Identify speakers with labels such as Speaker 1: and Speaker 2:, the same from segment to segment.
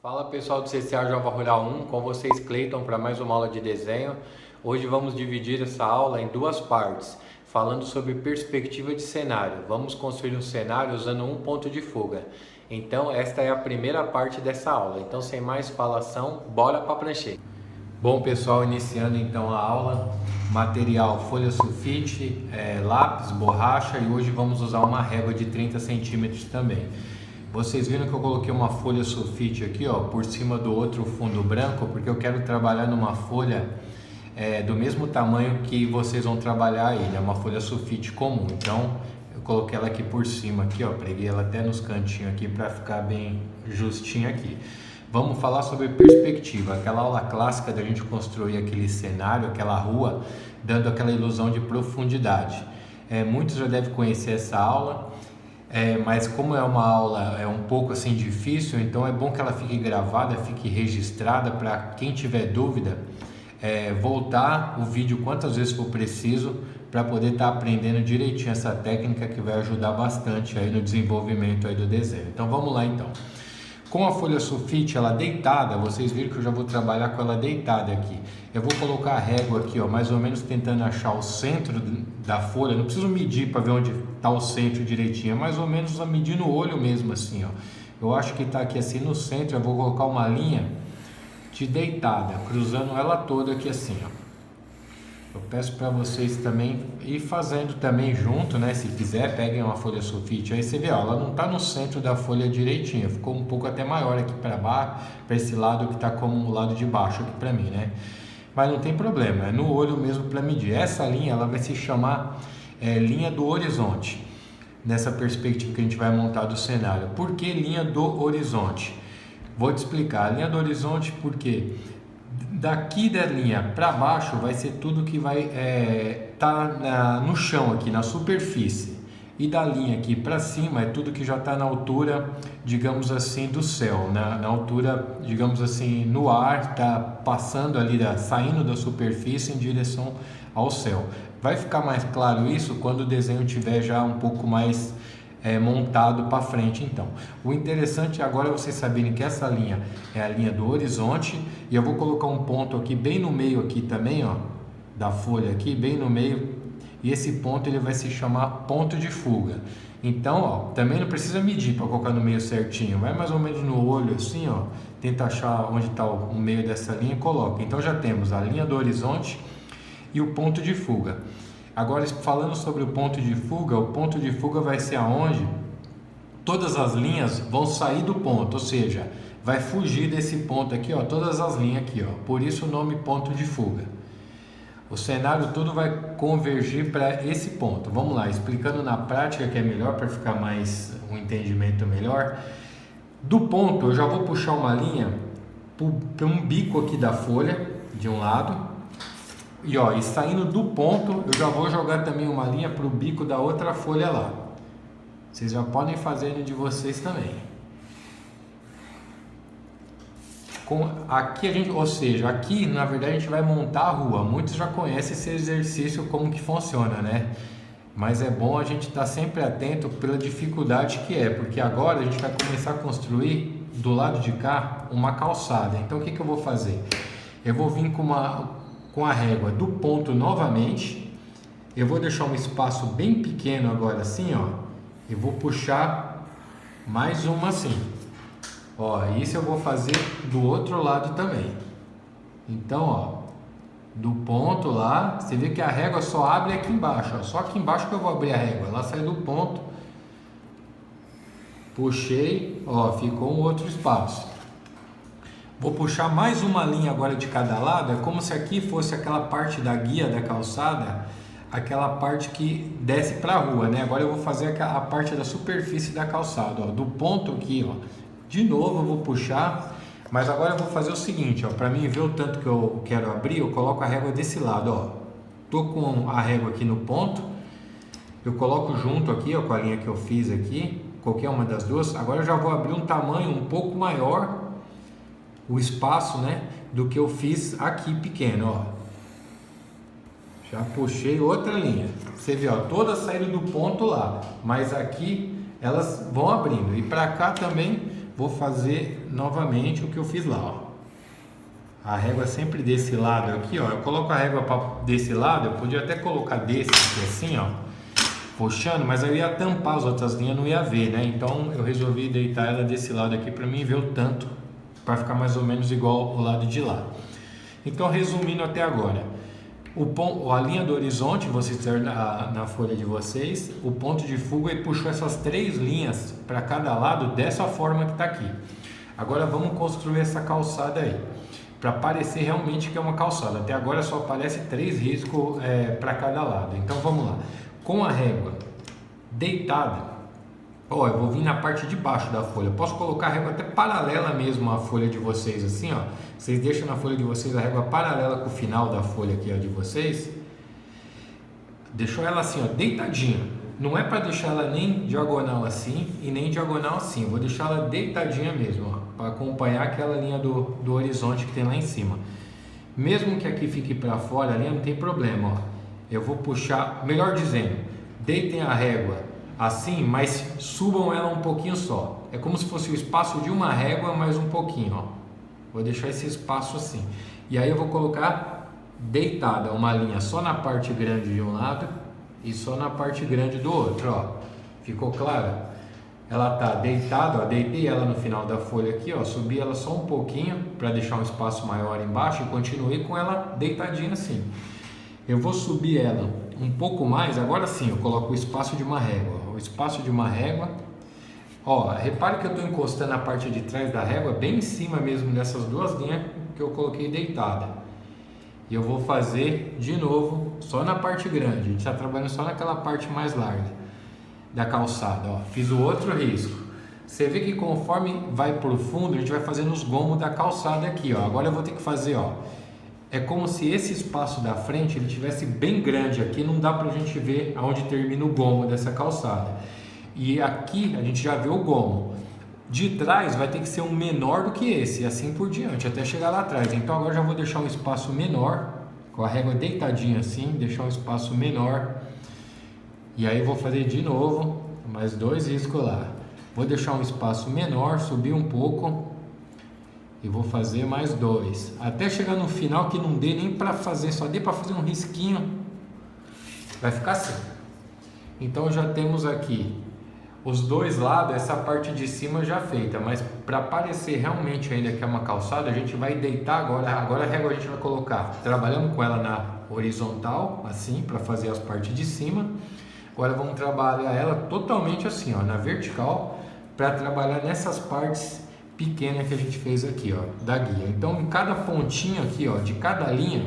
Speaker 1: Fala pessoal do CCA Jova Rural 1, com vocês Cleiton para mais uma aula de desenho. Hoje vamos dividir essa aula em duas partes, falando sobre perspectiva de cenário. Vamos construir um cenário usando um ponto de fuga. Então esta é a primeira parte dessa aula. Então sem mais falação, bora para a prancheta. Bom pessoal, iniciando então a aula, material folha sulfite, lápis, borracha e hoje vamos usar uma régua de 30 centímetros também. Vocês viram que eu coloquei uma folha sulfite aqui, ó, por cima do outro fundo branco, porque eu quero trabalhar numa folha do mesmo tamanho que vocês vão trabalhar aí, né? Uma folha sulfite comum. Então eu coloquei ela aqui por cima, aqui, ó, preguei ela até nos cantinhos aqui para ficar bem justinha aqui. Vamos falar sobre perspectiva, aquela aula clássica da gente construir aquele cenário, aquela rua, dando aquela ilusão de profundidade. Muitos já devem conhecer essa aula. Mas como é uma aula um pouco assim difícil, então é bom que ela fique gravada, fique registrada para quem tiver dúvida voltar o vídeo quantas vezes for preciso para poder estar aprendendo direitinho essa técnica que vai ajudar bastante aí no desenvolvimento aí do desenho. Então vamos lá então. Com a folha sulfite, ela deitada, vocês viram que eu já vou trabalhar com ela deitada aqui. Eu vou colocar a régua aqui, ó, mais ou menos tentando achar o centro da folha. Não preciso medir para ver onde está o centro direitinho, é mais ou menos a medir no olho mesmo assim, ó. Eu acho que está aqui assim no centro, eu vou colocar uma linha de deitada, cruzando ela toda aqui assim, ó. Eu peço para vocês também ir fazendo também junto, né? Se quiser, peguem uma folha sulfite. Aí você vê, ó, ela não está no centro da folha direitinho. Ficou um pouco até maior aqui para baixo, para esse lado que está como o lado de baixo aqui para mim, né? Mas não tem problema, é no olho mesmo para medir. Essa linha, ela vai se chamar linha do horizonte. Nessa perspectiva que a gente vai montar do cenário. Por que linha do horizonte? Vou te explicar. A linha do horizonte, porque daqui da linha para baixo vai ser tudo que vai estar no chão aqui, na superfície. E da linha aqui para cima é tudo que já está na altura, digamos assim, do céu, na altura, digamos assim, no ar, está passando ali, saindo da superfície em direção ao céu. Vai ficar mais claro isso quando o desenho tiver já um pouco mais montado para frente. Então o interessante agora é vocês saberem que essa linha é a linha do horizonte e eu vou colocar um ponto aqui bem no meio aqui também, ó, da folha aqui bem no meio, e esse ponto ele vai se chamar ponto de fuga. Então, ó, também não precisa medir para colocar no meio certinho, vai mais ou menos no olho assim, ó, tenta achar onde está o meio dessa linha e coloca. Então já temos a linha do horizonte e o ponto de fuga. Agora, falando sobre o ponto de fuga vai ser aonde todas as linhas vão sair do ponto, ou seja, vai fugir desse ponto aqui, ó, todas as linhas aqui, ó, por isso o nome ponto de fuga. O cenário todo vai convergir para esse ponto. Vamos lá, explicando na prática que é melhor para ficar mais um entendimento melhor. Do ponto, eu já vou puxar uma linha para um bico aqui da folha, de um lado. E ó, e saindo do ponto, eu já vou jogar também uma linha para o bico da outra folha lá. Vocês já podem fazer de vocês também. Aqui a gente, ou seja, aqui na verdade a gente vai montar a rua. Muitos já conhecem esse exercício, como que funciona, né? Mas é bom a gente estar sempre atento pela dificuldade que é, porque agora a gente vai começar a construir do lado de cá uma calçada. Então o que eu vou fazer? Eu vou vir com a régua do ponto novamente, eu vou deixar um espaço bem pequeno agora assim, ó, e vou puxar mais uma assim, ó, isso eu vou fazer do outro lado também. Então, ó, do ponto lá, você vê que a régua só abre aqui embaixo, ó, só aqui embaixo que eu vou abrir a régua, ela sai do ponto, puxei, ó, ficou um outro espaço. Vou puxar mais uma linha agora de cada lado, é como se aqui fosse aquela parte da guia da calçada, aquela parte que desce para a rua, né? Agora eu vou fazer a parte da superfície da calçada, ó, do ponto aqui, ó. De novo eu vou puxar, mas agora eu vou fazer o seguinte, ó, para mim ver o tanto que eu quero abrir, eu coloco a régua desse lado, ó. Tô com a régua aqui no ponto, eu coloco junto aqui, ó, com a linha que eu fiz aqui, qualquer uma das duas. Agora eu já vou abrir um tamanho um pouco maior, o espaço, né, do que eu fiz aqui pequeno, ó. Já puxei outra linha. Você vê, ó, todas saíram do ponto lá, mas aqui elas vão abrindo. E para cá também
Speaker 2: vou fazer novamente o que eu fiz lá, ó. A régua sempre desse lado aqui, ó. Eu coloco a régua desse lado, eu podia até colocar desse aqui assim, ó, puxando, mas eu ia tampar as outras linhas, não ia ver, né? Então eu resolvi deitar ela desse lado aqui para mim ver o tanto, para ficar mais ou menos igual o lado de lá. Então, resumindo até agora, a linha do horizonte, vocês ter na folha de vocês, o ponto de fuga, ele puxou essas 3 linhas para cada lado dessa forma que está aqui. Agora vamos construir essa calçada aí, para parecer realmente que é uma calçada. Até agora só aparece 3 riscos para cada lado. Então vamos lá. Com a régua deitada, ó, eu vou vir na parte de baixo da folha. Eu posso colocar a régua até paralela mesmo à folha de vocês, assim, ó. Vocês deixam na folha de vocês a régua paralela com o final da folha aqui, ó, de vocês. Deixou ela assim, ó, deitadinha. Não é para deixar ela nem diagonal assim e nem diagonal assim. Eu vou deixar ela deitadinha mesmo, ó, para acompanhar aquela linha do horizonte que tem lá em cima. Mesmo que aqui fique para fora, a linha não tem problema, ó. Eu vou puxar, melhor dizendo, deitem a régua assim, mas subam ela um pouquinho só. É como se fosse o espaço de uma régua, mais um pouquinho, ó. Vou deixar esse espaço assim. E aí eu vou colocar deitada uma linha só na parte grande de um lado e só na parte grande do outro, ó. Ficou claro? Ela tá deitada, ó. Deitei ela no final da folha aqui, ó. Subi ela só um pouquinho para deixar um espaço maior embaixo e continuei com ela deitadinha assim. Eu vou subir ela um pouco mais, agora sim, eu coloco o espaço de uma régua. O espaço de uma régua, ó, repare que eu estou encostando a parte de trás da régua bem em cima mesmo dessas 2 linhas que eu coloquei deitada. E eu vou fazer de novo só na parte grande, a gente está trabalhando só naquela parte mais larga da calçada, ó. Fiz o outro risco. Você vê que conforme vai pro fundo, a gente vai fazendo os gomos da calçada aqui, ó. Agora eu vou ter que fazer, ó. É como se esse espaço da frente ele tivesse bem grande aqui, não dá pra gente ver aonde termina o gomo dessa calçada. E aqui a gente já vê o gomo. De trás vai ter que ser um menor do que esse, e assim por diante, até chegar lá atrás. Então agora já vou deixar um espaço menor, com a régua deitadinha assim, deixar um espaço menor. E aí vou fazer de novo, mais 2 riscos lá. Vou deixar um espaço menor, subir um pouco. E vou fazer mais 2, até chegar no final que não dê nem para fazer, só dê para fazer um risquinho, vai ficar assim. Então já temos aqui os 2 lados, essa parte de cima já feita, mas para parecer realmente ainda que é uma calçada, a gente vai deitar agora a régua a gente vai colocar, trabalhamos com ela na horizontal, assim, para fazer as partes de cima. Agora vamos trabalhar ela totalmente assim, ó, na vertical, para trabalhar nessas partes pequena que a gente fez aqui, ó, da guia. Então em cada pontinho aqui, ó, de cada linha,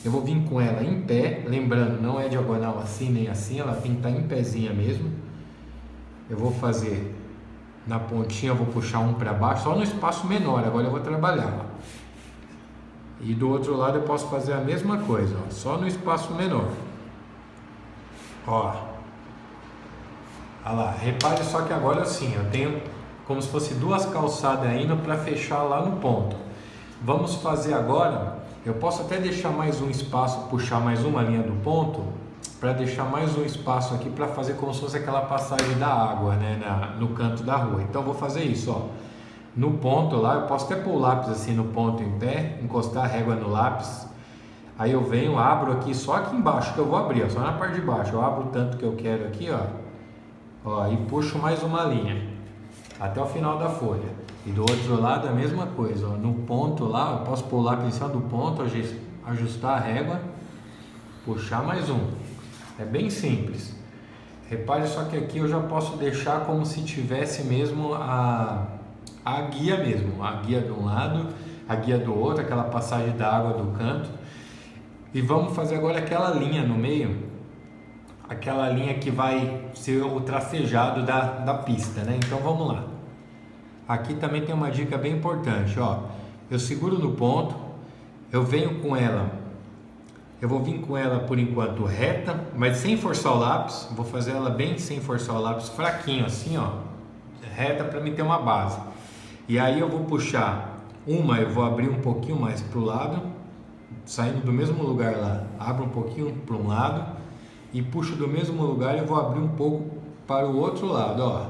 Speaker 2: eu vou vir com ela em pé, lembrando, não é diagonal assim nem assim, ela tem que estar em pezinha mesmo. Eu vou fazer na pontinha, eu vou puxar um para baixo, só no espaço menor, agora eu vou trabalhar, ó. E do outro lado eu posso fazer a mesma coisa, ó, só no espaço menor. Ó, olha lá, repare só que agora assim, eu tenho como se fosse 2 calçadas ainda para fechar lá no ponto. Vamos fazer agora, eu posso até deixar mais um espaço, puxar mais uma linha do ponto, para deixar mais um espaço aqui para fazer como se fosse aquela passagem da água, né, no canto da rua. Então eu vou fazer isso, ó. No ponto lá, eu posso até pôr o lápis assim no ponto em pé, encostar a régua no lápis. Aí eu venho, abro aqui, só aqui embaixo que eu vou abrir, ó, só na parte de baixo. Eu abro o tanto que eu quero aqui, ó. Ó, e puxo mais uma linha até o final da folha. E do outro lado a mesma coisa, ó. No ponto lá, eu posso pôr o lápis em cima do ponto, ajustar a régua, puxar mais um. É bem simples. Repare só que aqui eu já posso deixar como se tivesse mesmo a guia mesmo, a guia de um lado, a guia do outro, aquela passagem da água do canto. E vamos fazer agora aquela linha no meio, aquela linha que vai ser o tracejado da pista, né? Então vamos lá. Aqui também tem uma dica bem importante, ó. Eu seguro no ponto, eu venho com ela, eu vou vir com ela por enquanto reta, mas sem forçar o lápis. Vou fazer ela bem sem forçar o lápis, fraquinho assim, ó, reta para me ter uma base. E aí eu vou puxar uma, eu vou abrir um pouquinho mais para o lado, saindo do mesmo lugar lá, abro um pouquinho para um lado e puxo do mesmo lugar e vou abrir um pouco para o outro lado, ó.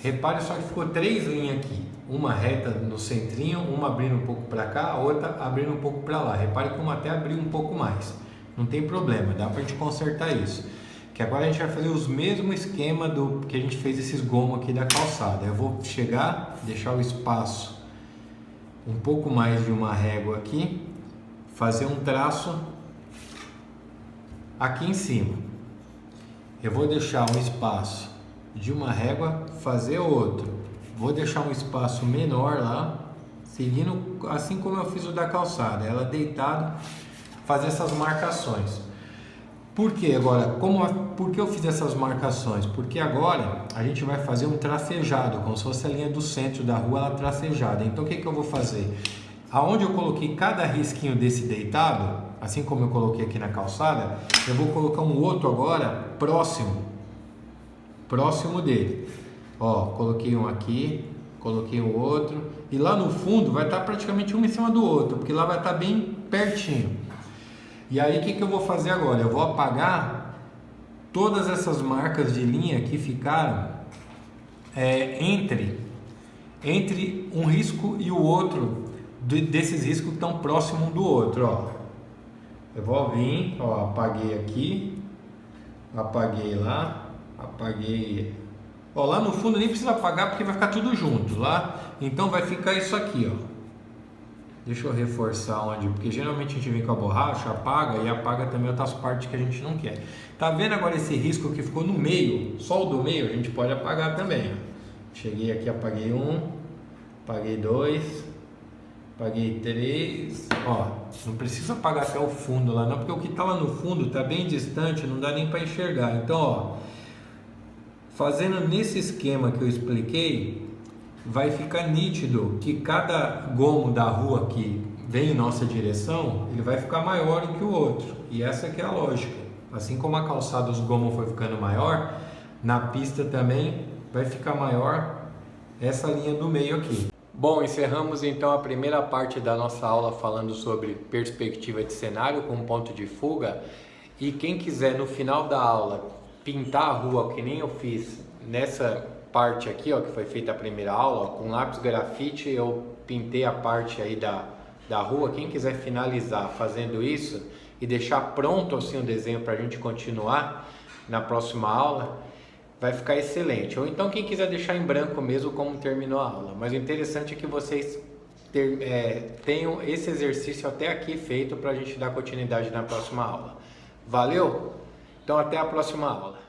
Speaker 2: Repare só que ficou 3 linhas aqui. uma reta no centrinho, uma abrindo um pouco para cá, a outra abrindo um pouco para lá. Repare que uma até abriu um pouco mais. Não tem problema, dá pra gente consertar isso. Que agora a gente vai fazer os mesmos esquema do que a gente fez esses gomos aqui da calçada. Eu vou chegar, deixar o espaço um pouco mais de uma régua aqui, fazer um traço aqui em cima. Eu vou deixar um espaço de uma régua, fazer outro. Vou deixar um espaço menor lá, seguindo assim como eu fiz o da calçada, ela deitada, fazer essas marcações. Por que agora? Por que eu fiz essas marcações? Porque agora a gente vai fazer um tracejado, como se fosse a linha do centro da rua, ela tracejada. Então o que eu vou fazer? Aonde eu coloquei cada risquinho desse deitado, assim como eu coloquei aqui na calçada, eu vou colocar um outro agora próximo dele. Ó, coloquei um aqui, coloquei o outro, e lá no fundo vai estar praticamente um em cima do outro, porque lá vai estar bem pertinho. E aí o que eu vou fazer agora? Eu vou apagar todas essas marcas de linha que ficaram entre um risco e o outro, desses riscos que estão próximos um do outro, ó. Eu vou vir, ó, apaguei aqui, apaguei lá, apaguei, ó, lá no fundo nem precisa apagar porque vai ficar tudo junto lá, então vai ficar isso aqui, ó. Deixa eu reforçar onde, porque geralmente a gente vem com a borracha, apaga e apaga também outras partes que a gente não quer. Tá vendo agora esse risco que ficou no meio? Só o do meio a gente pode apagar também, ó. Cheguei aqui, apaguei um, apaguei dois, apaguei três, ó. Não precisa apagar até o fundo lá não, porque o que tá lá no fundo tá bem distante, não dá nem para enxergar. Então, ó, fazendo nesse esquema que eu expliquei, vai ficar nítido que cada gomo da rua que vem em nossa direção, ele vai ficar maior do que o outro. E essa que é a lógica. Assim como a calçada dos gomos foi ficando maior, na pista também vai ficar maior essa linha do meio aqui.
Speaker 1: Bom, encerramos então a primeira parte da nossa aula falando sobre perspectiva de cenário com ponto de fuga. E quem quiser no final da aula pintar a rua, que nem eu fiz nessa parte aqui, ó, que foi feita a primeira aula, ó, com lápis grafite eu pintei a parte aí da rua. Quem quiser finalizar fazendo isso e deixar pronto assim o desenho para a gente continuar na próxima aula, vai ficar excelente. Ou então quem quiser deixar em branco mesmo como terminou a aula. Mas o interessante é que vocês tenham esse exercício até aqui feito para a gente dar continuidade na próxima aula. Valeu? Então até a próxima aula.